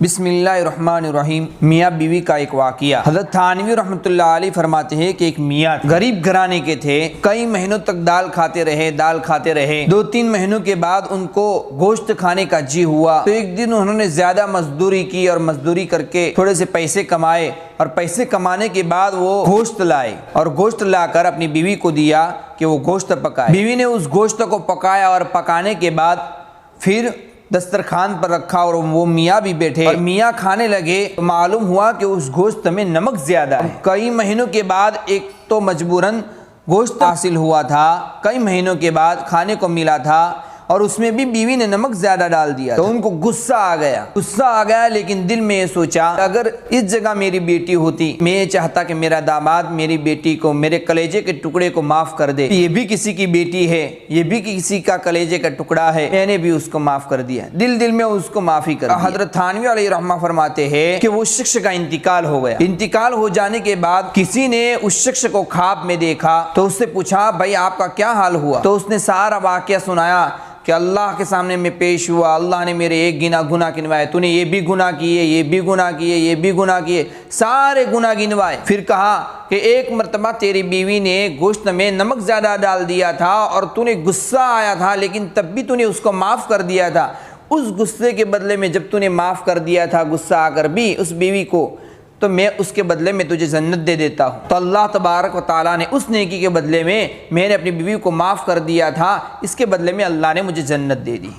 بسم اللہ الرحمن الرحیم۔ میاں بیوی کا ایک واقعہ۔ حضرت تھانوی رحمۃ اللہ علیہ فرماتے ہیں کہ ایک میاں غریب گھرانے کے تھے، کئی مہینوں تک دال کھاتے رہے 2-3 مہینوں کے بعد ان کو گوشت کھانے کا جی ہوا تو ایک دن انہوں نے زیادہ مزدوری کی اور مزدوری کر کے تھوڑے سے پیسے کمائے، اور پیسے کمانے کے بعد وہ گوشت لائے اور گوشت لا کر اپنی بیوی کو دیا کہ وہ گوشت پکائے۔ بیوی نے اس گوشت کو پکایا اور پکانے کے بعد پھر دسترخوان پر رکھا اور وہ میاں بھی بیٹھے اور میاں کھانے لگے تو معلوم ہوا کہ اس گوشت میں نمک زیادہ ہے۔ کئی مہینوں کے بعد ایک تو مجبوراً گوشت حاصل ہوا تھا، کئی مہینوں کے بعد کھانے کو ملا تھا اور اس میں بھی بیوی نے نمک زیادہ ڈال دیا تو ان کو غصہ آ گیا، لیکن دل میں یہ سوچا اگر اس جگہ میری بیٹی ہوتی، میں یہ چاہتا کہ میرا داماد میری بیٹی کو میرے کلیجے کے ٹکڑے کو معاف کر دے، یہ بھی کسی کی بیٹی ہے، یہ بھی کسی کا کلیجے کا ٹکڑا ہے، میں نے بھی اس کو معاف کر دیا، دل میں اس کو معافی کر دیا۔ حضرت تھانوی علیہ رحمہ فرماتے ہیں کہ وہ شخص کا انتقال ہو گیا، انتقال ہو جانے کے بعد کسی نے اس شخص کو خواب میں دیکھا تو اس سے پوچھا بھائی آپ کا کیا حال ہوا؟ تو اس نے سارا واقعہ سنایا کہ اللہ کے سامنے میں پیش ہوا، اللہ نے میرے ایک گناہ گنوائے، تو نے یہ بھی گناہ کیے، یہ بھی گناہ کیے، یہ بھی گناہ کیے، سارے گناہ گنوائے۔ پھر کہا کہ ایک مرتبہ تیری بیوی نے گوشت میں نمک زیادہ ڈال دیا تھا اور تو نے غصہ آیا تھا، لیکن تب بھی تو نے اس کو معاف کر دیا تھا، اس غصے کے بدلے میں جب تو نے معاف کر دیا تھا غصہ آ کر بھی اس بیوی کو، تو میں اس کے بدلے میں تجھے جنت دے دیتا ہوں۔ تو اللہ تبارک و تعالیٰ نے اس نیکی کے بدلے میں نے اپنی بیوی کو معاف کر دیا تھا، اس کے بدلے میں اللہ نے مجھے جنت دے دی۔